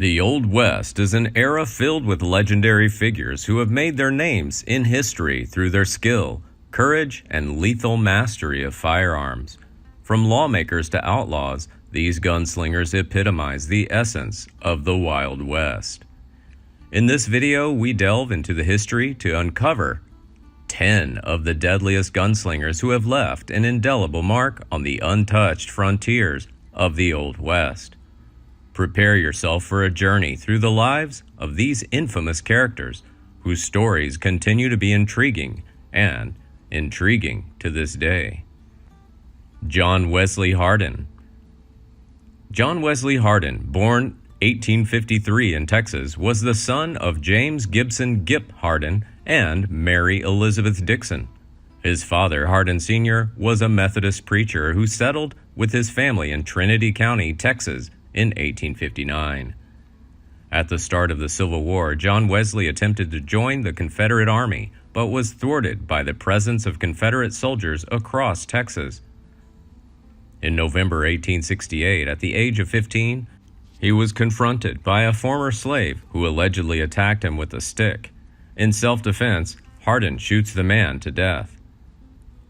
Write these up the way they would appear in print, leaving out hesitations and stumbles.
The Old West is an era filled with legendary figures who have made their names in history through their skill, courage, and lethal mastery of firearms. From lawmakers to outlaws, these gunslingers epitomize the essence of the Wild West. In this video, we delve into the history to uncover 10 of the deadliest gunslingers who have left an indelible mark on the untouched frontiers of the Old West. Prepare yourself for a journey through the lives of these infamous characters whose stories continue to be intriguing and intriguing to this day. John Wesley Hardin. John Wesley Hardin, born 1853 in Texas, was the son of James Gibson Gipp Hardin and Mary Elizabeth Dixon. His father, Hardin Sr., was a Methodist preacher who settled with his family in Trinity County, Texas, in 1859. At the start of the Civil War, John Wesley attempted to join the Confederate Army, but was thwarted by the presence of Confederate soldiers across Texas. In November 1868, at the age of 15, he was confronted by a former slave who allegedly attacked him with a stick. In self-defense, Hardin shoots the man to death.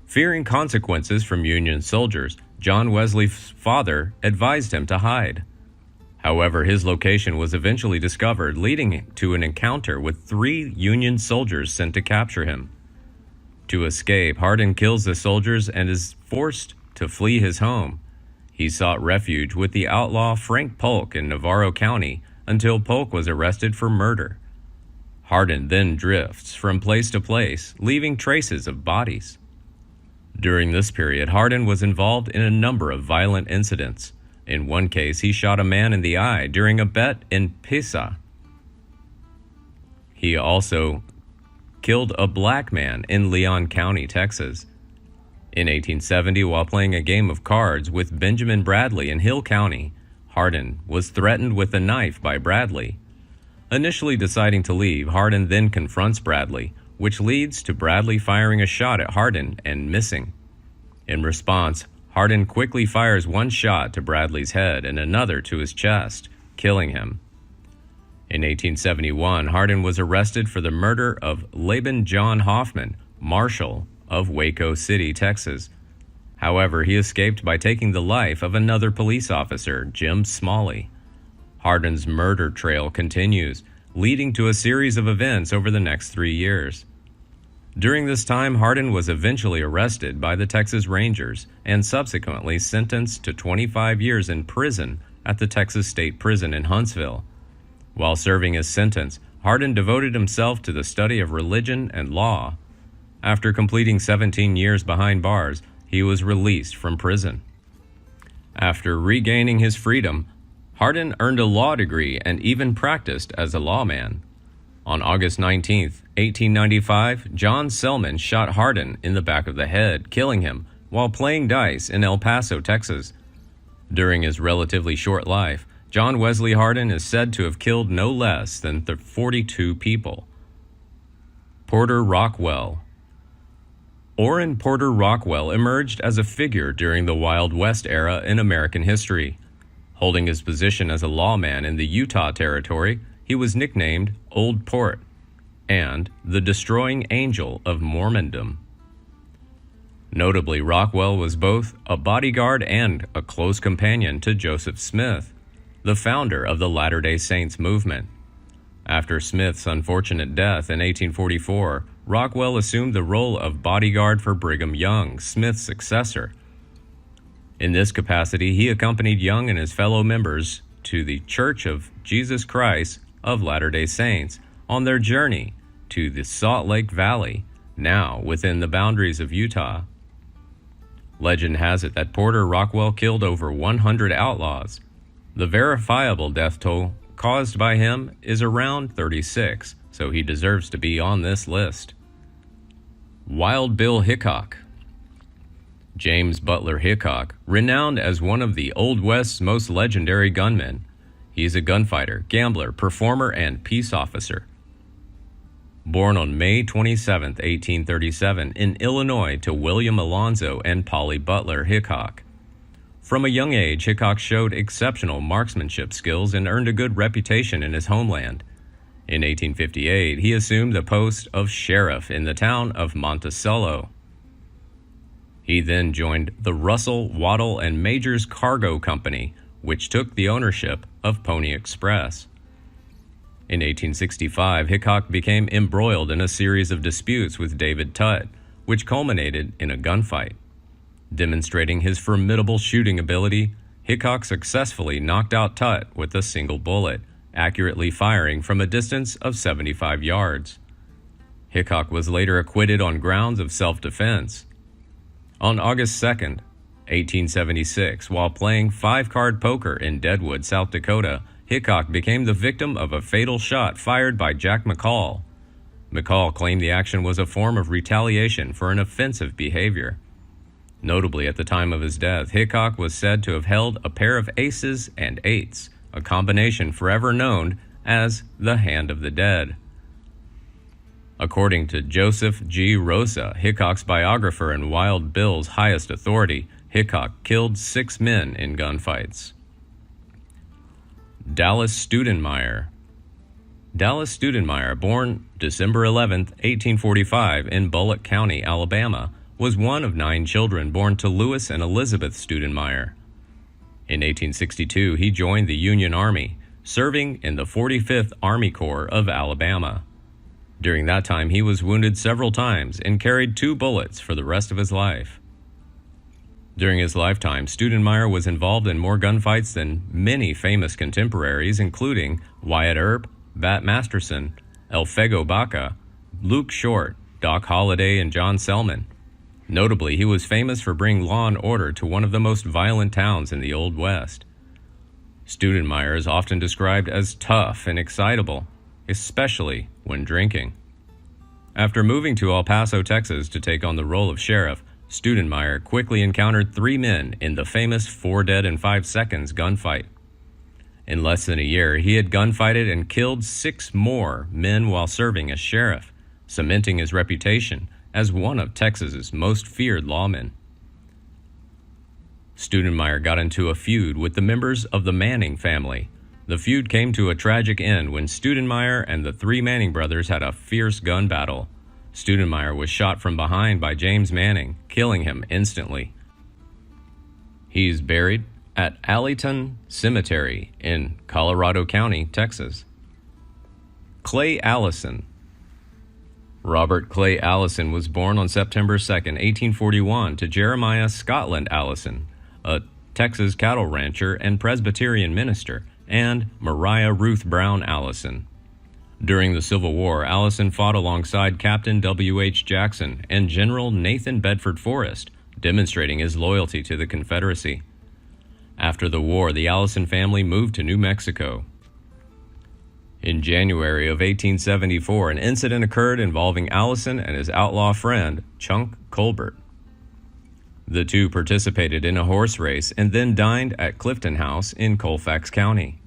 Fearing consequences from Union soldiers, John Wesley's father advised him to hide. However, his location was eventually discovered, leading to an encounter with 3 Union soldiers sent to capture him. To escape, Hardin kills the soldiers and is forced to flee his home. He sought refuge with the outlaw Frank Polk in Navarro County until Polk was arrested for murder. Hardin then drifts from place to place, leaving traces of bodies. During this period, Hardin was involved in a number of violent incidents. In one case, he shot a man in the eye during a bet in Pisa. He also killed a black man in Leon County, Texas. In 1870, while playing a game of cards with Benjamin Bradley in Hill County, Hardin was threatened with a knife by Bradley. Initially deciding to leave, Hardin then confronts Bradley, which leads to Bradley firing a shot at Hardin and missing. In response, Hardin quickly fires one shot to Bradley's head and another to his chest, killing him. In 1871, Hardin was arrested for the murder of Laban John Hoffman, Marshal of Waco City, Texas. However, he escaped by taking the life of another police officer, Jim Smalley. Hardin's murder trail continues, leading to a series of events over the next 3 years. During this time, Hardin was eventually arrested by the Texas Rangers and subsequently sentenced to 25 years in prison at the Texas State Prison in Huntsville. While serving his sentence, Hardin devoted himself to the study of religion and law. After completing 17 years behind bars, he was released from prison. After regaining his freedom, Hardin earned a law degree and even practiced as a lawman. On August 19, 1895, John Selman shot Hardin in the back of the head, killing him while playing dice in El Paso, Texas. During his relatively short life, John Wesley Hardin is said to have killed no less than 42 people. Porter Rockwell. Orrin Porter Rockwell emerged as a figure during the Wild West era in American history. Holding his position as a lawman in the Utah Territory, he was nicknamed Old Port and the Destroying Angel of Mormondom. Notably, Rockwell was both a bodyguard and a close companion to Joseph Smith, the founder of the Latter-day Saints movement. After Smith's unfortunate death in 1844, Rockwell assumed the role of bodyguard for Brigham Young, Smith's successor. In this capacity, he accompanied Young and his fellow members to the Church of Jesus Christ of Latter-day Saints on their journey to the Salt Lake Valley, now within the boundaries of Utah. Legend has it that Porter Rockwell killed over 100 outlaws. The verifiable death toll caused by him is around 36, so he deserves to be on this list. Wild Bill Hickok. James Butler Hickok, renowned as one of the Old West's most legendary gunmen. He's a gunfighter, gambler, performer, and peace officer. Born on May 27, 1837, in Illinois to William Alonzo and Polly Butler Hickok. From a young age, Hickok showed exceptional marksmanship skills and earned a good reputation in his homeland. In 1858, he assumed the post of sheriff in the town of Monticello. He then joined the Russell, Waddell, and Majors Cargo Company, which took the ownership of Pony Express. In 1865, Hickok became embroiled in a series of disputes with David Tutt, which culminated in a gunfight. Demonstrating his formidable shooting ability, Hickok successfully knocked out Tutt with a single bullet, accurately firing from a distance of 75 yards. Hickok was later acquitted on grounds of self-defense. On August 2, 1876, while playing five-card poker in Deadwood, South Dakota, Hickok became the victim of a fatal shot fired by Jack McCall. McCall claimed the action was a form of retaliation for an offensive behavior. Notably, at the time of his death, Hickok was said to have held a pair of aces and eights, a combination forever known as the Hand of the Dead. According to Joseph G. Rosa, Hickok's biographer and Wild Bill's highest authority, Hickok killed 6 men in gunfights. Dallas Studenmeyer. Dallas Studenmeyer, born December 11, 1845 in Bullock County, Alabama, was one of 9 children born to Louis and Elizabeth Studenmeyer. In 1862, he joined the Union Army, serving in the 45th Army Corps of Alabama. During that time, he was wounded several times and carried 2 bullets for the rest of his life. During his lifetime, Studenmeyer was involved in more gunfights than many famous contemporaries, including Wyatt Earp, Bat Masterson, Elfego Baca, Luke Short, Doc Holliday, and John Selman. Notably, he was famous for bringing law and order to one of the most violent towns in the Old West. Studenmeyer is often described as tough and excitable, especially when drinking. After moving to El Paso, Texas to take on the role of sheriff, Studenmeyer quickly encountered 3 men in the famous 4 dead in 5 seconds gunfight. In less than a year, he had gunfighted and killed 6 more men while serving as sheriff, cementing his reputation as one of Texas's most feared lawmen. Studenmeyer got into a feud with the members of the Manning family. The feud came to a tragic end when Studenmeyer and the 3 Manning brothers had a fierce gun battle. Studenmeyer was shot from behind by James Manning, killing him instantly. He is buried at Allison Cemetery in Colorado County, Texas. Clay Allison. Robert Clay Allison was born on September 2, 1841, to Jeremiah Scotland Allison, a Texas cattle rancher and Presbyterian minister, and Mariah Ruth Brown Allison. During the Civil War, Allison fought alongside Captain W.H. Jackson and General Nathan Bedford Forrest, demonstrating his loyalty to the Confederacy. After the war, the Allison family moved to New Mexico. In January of 1874, an incident occurred involving Allison and his outlaw friend, Chunk Colbert. The two participated in a horse race and then dined at Clifton House in Colfax County.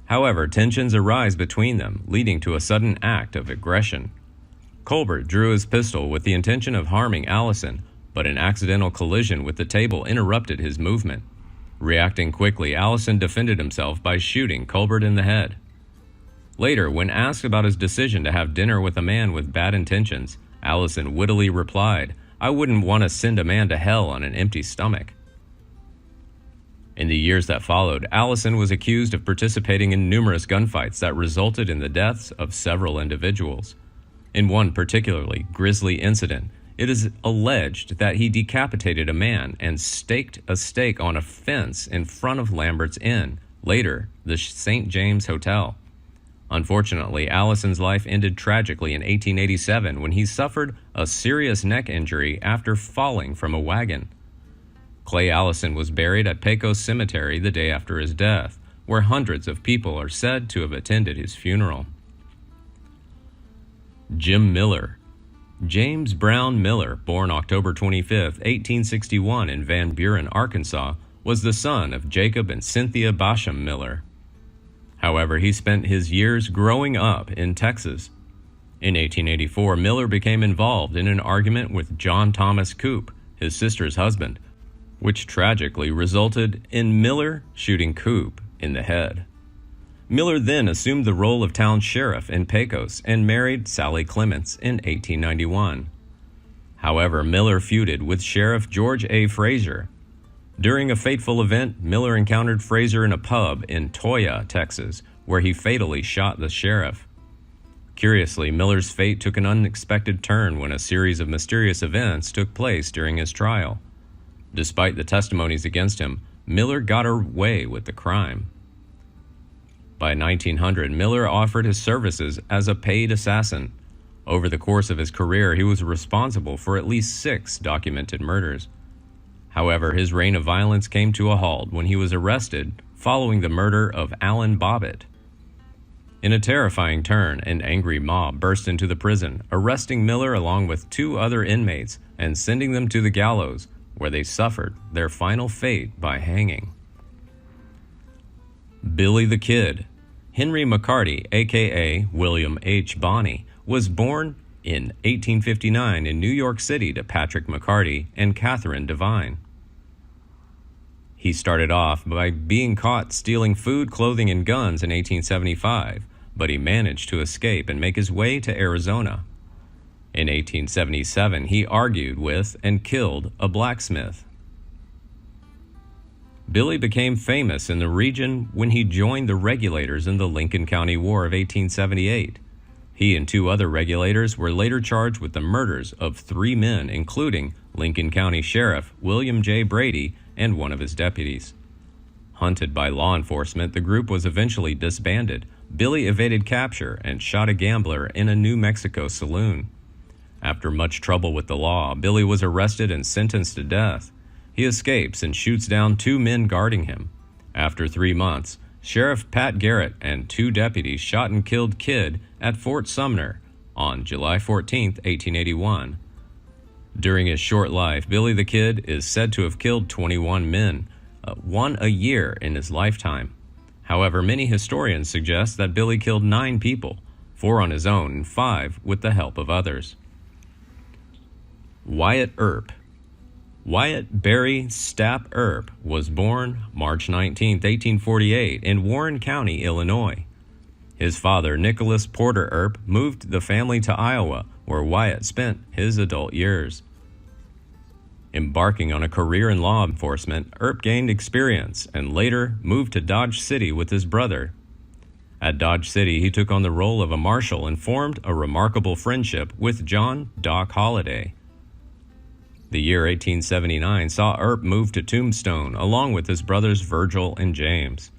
However, tensions arise between them, leading to a sudden act of aggression. Colbert drew his pistol with the intention of harming Allison, but an accidental collision with the table interrupted his movement. Reacting quickly, Allison defended himself by shooting Colbert in the head. Later, when asked about his decision to have dinner with a man with bad intentions, Allison wittily replied, "I wouldn't want to send a man to hell on an empty stomach." In the years that followed, Allison was accused of participating in numerous gunfights that resulted in the deaths of several individuals. In one particularly grisly incident, it is alleged that he decapitated a man and staked a stake on a fence in front of Lambert's Inn, later the St. James Hotel. Unfortunately, Allison's life ended tragically in 1887 when he suffered a serious neck injury after falling from a wagon. Clay Allison was buried at Pecos Cemetery the day after his death, where hundreds of people are said to have attended his funeral. Jim Miller. James Brown Miller, born October 25, 1861 in Van Buren, Arkansas, was the son of Jacob and Cynthia Basham Miller. However, he spent his years growing up in Texas. In 1884, Miller became involved in an argument with John Thomas Coop, his sister's husband, which tragically resulted in Miller shooting Coop in the head. Miller then assumed the role of town sheriff in Pecos and married Sally Clements in 1891. However, Miller feuded with Sheriff George A. Fraser. During a fateful event, Miller encountered Fraser in a pub in Toyah, Texas, where he fatally shot the sheriff. Curiously, Miller's fate took an unexpected turn when a series of mysterious events took place during his trial. Despite the testimonies against him, Miller got away with the crime. By 1900, Miller offered his services as a paid assassin. Over the course of his career, he was responsible for at least 6 documented murders. However, his reign of violence came to a halt when he was arrested following the murder of Alan Bobbitt. In a terrifying turn, an angry mob burst into the prison, arresting Miller along with 2 other inmates and sending them to the gallows, where they suffered their final fate by hanging. Billy the Kid. Henry McCarty, a.k.a. William H. Bonney, was born in 1859 in New York City to Patrick McCarty and Catherine Devine. He started off by being caught stealing food, clothing, and guns in 1875, but he managed to escape and make his way to Arizona. In 1877, he argued with and killed a blacksmith. Billy became famous in the region when he joined the regulators in the Lincoln County War of 1878. He and 2 other regulators were later charged with the murders of 3 men, including Lincoln County Sheriff William J. Brady and one of his deputies. Hunted by law enforcement, the group was eventually disbanded. Billy evaded capture and shot a gambler in a New Mexico saloon. After much trouble with the law, Billy was arrested and sentenced to death. He escapes and shoots down 2 men guarding him. After 3 months, Sheriff Pat Garrett and 2 deputies shot and killed Kidd at Fort Sumner on July 14, 1881. During his short life, Billy the Kid is said to have killed 21 men, 1 a year in his lifetime. However, many historians suggest that Billy killed 9 people, 4 on his own and 5 with the help of others. Wyatt Earp. Wyatt Barry Stapp Earp was born March 19, 1848 in Warren County, Illinois. His father, Nicholas Porter Earp, moved the family to Iowa, where Wyatt spent his adult years. Embarking on a career in law enforcement, Earp gained experience and later moved to Dodge City with his brother. At Dodge City, he took on the role of a marshal and formed a remarkable friendship with John Doc Holliday. The year 1879 saw Earp move to Tombstone along with his brothers Virgil and James.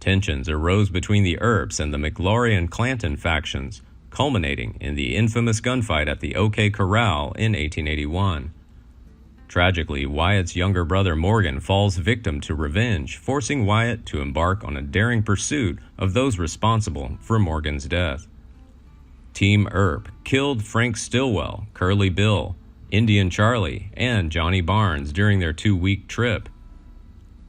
Tensions arose between the Earps and the McLaury and Clanton factions, culminating in the infamous gunfight at the OK Corral in 1881. Tragically, Wyatt's younger brother Morgan falls victim to revenge, forcing Wyatt to embark on a daring pursuit of those responsible for Morgan's death. Team Earp killed Frank Stilwell, Curly Bill, Indian Charlie, and Johnny Barnes during their 2-week trip.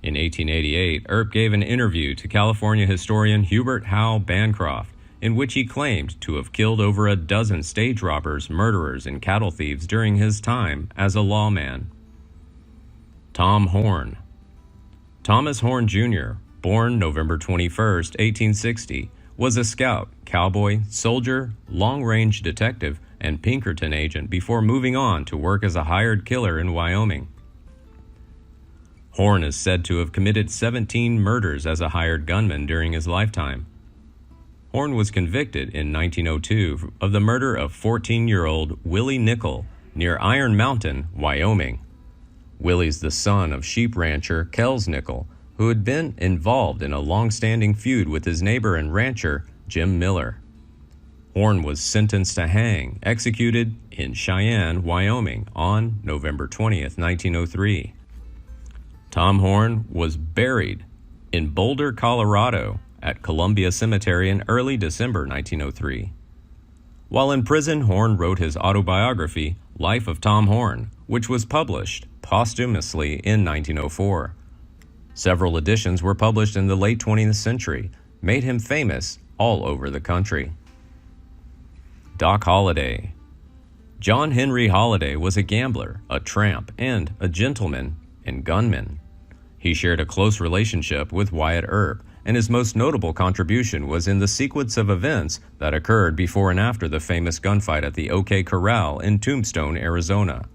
In 1888, Earp gave an interview to California historian Hubert Howe Bancroft, in which he claimed to have killed over a dozen stage robbers, murderers, and cattle thieves during his time as a lawman. Tom Horn. Thomas Horn Jr., born November 21, 1860, was a scout, cowboy, soldier, long-range detective, and Pinkerton agent before moving on to work as a hired killer in Wyoming. Horn is said to have committed 17 murders as a hired gunman during his lifetime. Horn was convicted in 1902 of the murder of 14-year-old Willie Nickel near Iron Mountain, Wyoming. Willie's the son of sheep rancher Kells Nickel, who had been involved in a long-standing feud with his neighbor and rancher Jim Miller. Horn was sentenced to hang, executed in Cheyenne, Wyoming on November 20, 1903. Tom Horn was buried in Boulder, Colorado at Columbia Cemetery in early December 1903. While in prison, Horn wrote his autobiography, Life of Tom Horn, which was published posthumously in 1904. Several editions were published in the late 20th century, made him famous all over the country. Doc Holliday. John Henry Holliday was a gambler, a tramp, and a gentleman and gunman. He shared a close relationship with Wyatt Earp, and his most notable contribution was in the sequence of events that occurred before and after the famous gunfight at the OK Corral in Tombstone, Arizona.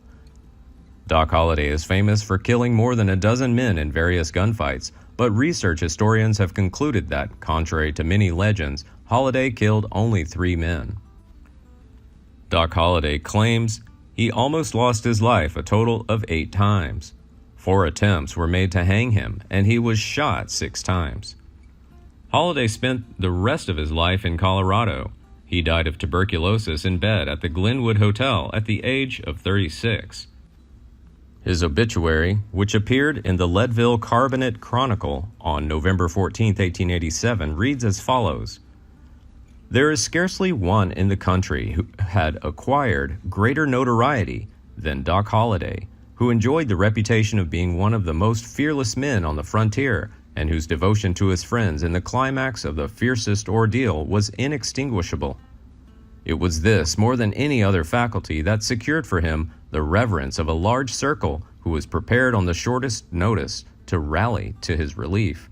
Doc Holliday is famous for killing more than a dozen men in various gunfights, but research historians have concluded that, contrary to many legends, Holliday killed only 3 men. Doc Holliday claims he almost lost his life a total of 8 times. 4 attempts were made to hang him, and he was shot 6 times. Holliday spent the rest of his life in Colorado. He died of tuberculosis in bed at the Glenwood Hotel at the age of 36. His obituary, which appeared in the Leadville Carbonate Chronicle on November 14, 1887, reads as follows: "There is scarcely one in the country who had acquired greater notoriety than Doc Holliday, who enjoyed the reputation of being one of the most fearless men on the frontier, and whose devotion to his friends in the climax of the fiercest ordeal was inextinguishable. It was this, more than any other faculty, that secured for him the reverence of a large circle who was prepared on the shortest notice to rally to his relief.